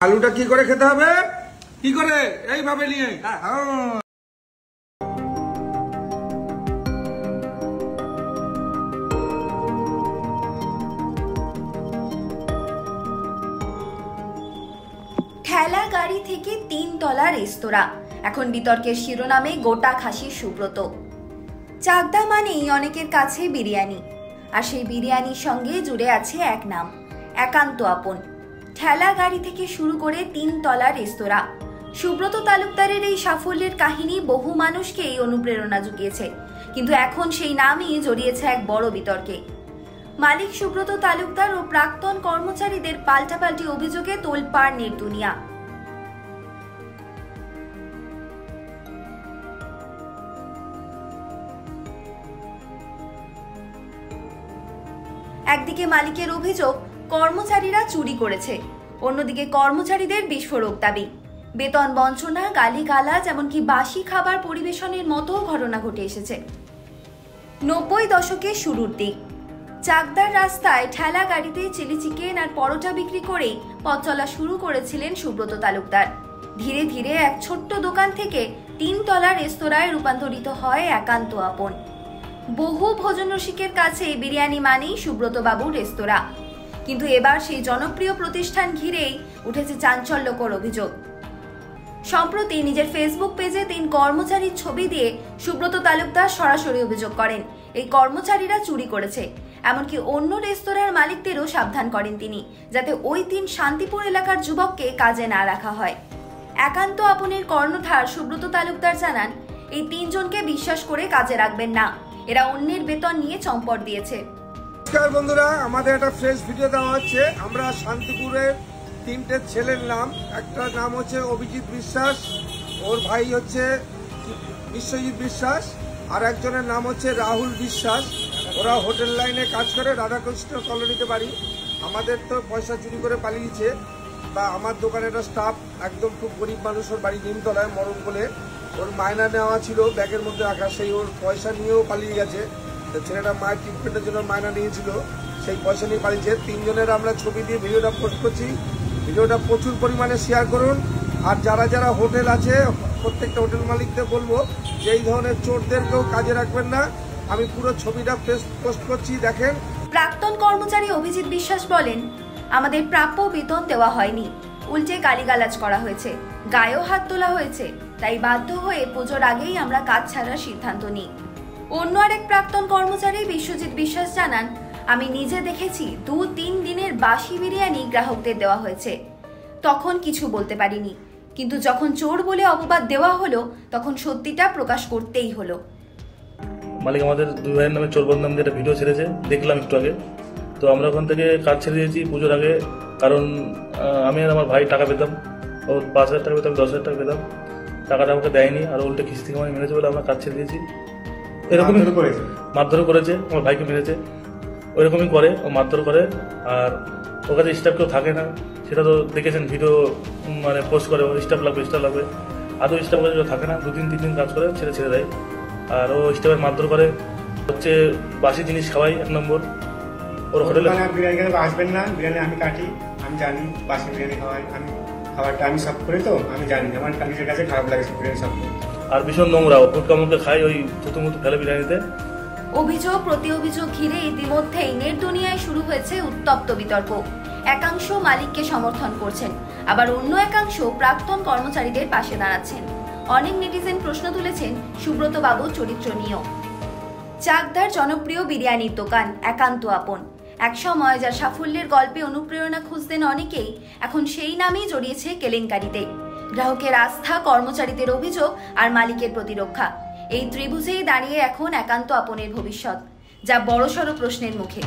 আলুটা কি করে খেতে হবে, কি করে এইভাবে নিয়ে ঠেলা গাড়ি থেকে 3 তলা রেস্তোরাঁ, এখন বিতর্কের শিরোনামে গোটা খাসির সুব্রত। চাকদা মানেই অনেকের কাছে বিরিয়ানি, আর সেই বিরিয়ানির সঙ্গে জুড়ে আছে এক নাম, একান্ত আপন। ঠেলা গাড়ি থেকে শুরু করে 3 তলা রেস্তোরাঁ, সুব্রত তালুকদারের এই সাফল্যের কাহিনী বহু মানুষকেই অনুপ্রেরণা জুগিয়েছে, কিন্তু এখন সেই নামই জড়িয়েছে এক বড় বিতর্কে। মালিক সুব্রত তালুকদার ও প্রাক্তন কর্মচারীদের পাল্টাপাল্টি অভিযোগে তোলপাড় নেটদুনিয়া। একদিকে মালিকের অভিযোগ কর্মচারীরা চুরি করেছে, অন্যদিকে কর্মচারীদের বিস্ফোরক দাবি, বেতন বঞ্চনা, গালিগালাজ, এমনকি বাসি খাবার পরিবেশনের মতো ঘটনা ঘটে এসেছে। 90 দশকের শুরুর দিক, চাকদার রাস্তায় ঠেলা গাড়িতে চিলি চিকেন আর পরোটা বিক্রি করেই পথ চলা শুরু করেছিলেন সুব্রত তালুকদার। ধীরে ধীরে এক ছোট্ট দোকান থেকে 3 তলা রেস্তোরাঁয় রূপান্তরিত হয় একান্ত আপন। বহু ভোজন রসিকের কাছে বিরিয়ানি মানেই সুব্রত বাবুর রেস্তোরাঁ, কিন্তু এবার সেই জনপ্রিয় প্রতিষ্ঠান ঘিরেই উঠেছে চাঞ্চল্যকর অভিযোগ। সম্প্রতি নিজের ফেসবুক পেজে 3 কর্মচারীর ছবি দিয়ে সুব্রত তালুকদার সরাসরি অভিযোগ করেন এই কর্মচারীরা চুরি করেছে। এমনকি অন্য রেস্তোরাঁর মালিকদেরও সাবধান করেন তিনি, যাতে ওই 3 শান্তিপুর এলাকার যুবককে কাজে না রাখা হয়। একান্ত আপনের কর্ণধার সুব্রত তালুকদার জানান, এই 3 জনকে বিশ্বাস করে কাজে রাখবেন না, এরা অন্যের বেতন নিয়ে চম্পট দিয়েছে। নমস্কার বন্ধুরা, আমাদের একটা ফ্রেশ ভিডিও দেওয়া হচ্ছে। আমরা শান্তিপুরের 3টে ছেলের নাম, একটা নাম হচ্ছে অভিজিৎ বিশ্বাস, ওর ভাই হচ্ছে বিশ্বজিৎ বিশ্বাস, আর একজনের নাম হচ্ছে রাহুল বিশ্বাস। ওরা হোটেল লাইনে কাজ করে, রাধাকৃষ্ণ কলোনিতে বাড়ি। আমাদের তো পয়সা চুরি করে পালিয়েছে, বা আমার দোকানের একটা স্টাফ একদম খুব গরিব মানুষ, ওর বাড়ি নিমতলায় মরণ বলে, ওর মায়না নেওয়া ছিল ব্যাগের মধ্যে রাখা, সেই ওর পয়সা নিয়েও পালিয়ে গেছে। ছেলেটা মায়ের ট্রিটমেন্টের জন্য মায়না নিয়েছিল, সেই পয়সা নিয়ে পালিয়েছে। 3 জনের আমরা ছবি দিয়ে ভিডিওটা পোস্ট করছি। ভিডিওটা প্রচুর পরিমাণে শেয়ার করুন। আর যারা যারা হোটেল আছে, প্রত্যেকটা হোটেল মালিকদের বলবো যে এই ধরনের চোরদেরকেও কাজে রাখবেন না। আমি পুরো ছবিটা পোস্ট করছি, দেখেন। প্রাক্তন কর্মচারী অভিজিৎ বিশ্বাস বলেন, আমাদের প্রাপ্য বেতন দেওয়া হয়নি, উল্টে গালিগালাজ করা হয়েছে, গায়েও হাত তোলা হয়েছে, তাই বাধ্য হয়ে পুজোর আগেই আমরা কাজ ছাড়ার সিদ্ধান্ত নিই। অন্য আরেক প্রাক্তন কর্মচারী বিশ্বজিৎ বিশ্বাস জানান, আমি নিজে দেখেছি 2-3 দিনের বাসি বিরিয়ানি গ্রাহকদের দেওয়া হয়েছে, তখন কিছু বলতে পারিনি, কিন্তু যখন চোর বলে অপবাদ দেওয়া হলো তখন সত্যিটা প্রকাশ করতেই হলো। মালিক আমাদের 2 ভাইয়ের নামে চোর বদনাম দিয়ে একটা ভিডিও ছেড়েছে, দেখলাম একটু আগে। তো আমরা ওখান থেকে কাজ ছেড়ে দিয়েছি পুজোর আগে, কারণ আমি আর আমার ভাই টাকা পেতাম, ও 5,000 টাকা পেতাম, 10,000 টাকা পেতাম, টাকাটা আমাকে দেয়নি, আর উল্টে কিস্তি থেকে মানে মেরেছে বলে আমরা কাজ ছেড়ে দিয়েছি। এরকমই মারধর করেছে, আমার ভাইকে মেরেছে, ওইরকমই করে, ও মারধর করে। আর ওর কাছে স্টাফ কেউ থাকে না, সেটা তো দেখেছেন, ভিডিও মানে পোস্ট করে, স্টাফ লাগবে, আদৌ স্টাফ কাছে থাকে না, 2-3 দিন কাজ করে ছেড়ে দেয়। আর ও স্টাফের মারধর করে, হচ্ছে বাসি জিনিস খাওয়াই 1 নম্বর। ওর হোটেলে বিরিয়ানি আসবেন না, বিরিয়ানি আমি কাটি, আমি জানি বাসি বিরিয়ানি খাওয়াই, আমি খাবারটা আমি সব করি, তো আমি জানি আমার নিজের কাছে খারাপ লাগে বিরিয়ানি সব। আর ভীষণ নোংরা, ও ফুটকামুটকে খাই, ওই থুতুমুতু ফেলে বিরিয়ানিতে। অভিযোগ প্রতি অভিযোগ ঘিরে ইতিমধ্যেই নেট দুনিয়ায় শুরু হয়েছে উত্তপ্ত বিতর্ক। একাংশ মালিককে সমর্থন করছেন, আবার অন্য একাংশ প্রাক্তন কর্মচারীদের পাশে দাঁড়াচ্ছেন। অনেক নেটিজেন প্রশ্ন তুলেছেন সুব্রত বাবুর চরিত্র নিয়েও। চাকদার জনপ্রিয় বিরিয়ানির দোকান একান্ত আপন, একসময় যার সাফল্যের গল্পে অনুপ্রেরণা খুঁজতেন অনেকেই, এখন সেই নামেই জড়িয়েছে কেলেঙ্কারিতে। গ্রাহকের আস্থা, কর্মচারীদের অভিযোগ আর মালিকের প্রতিরক্ষা, এই ত্রিভুজেই দাঁড়িয়ে এখন একান্ত আপনের ভবিষ্যৎ, যা বড়সড় প্রশ্নের মুখে।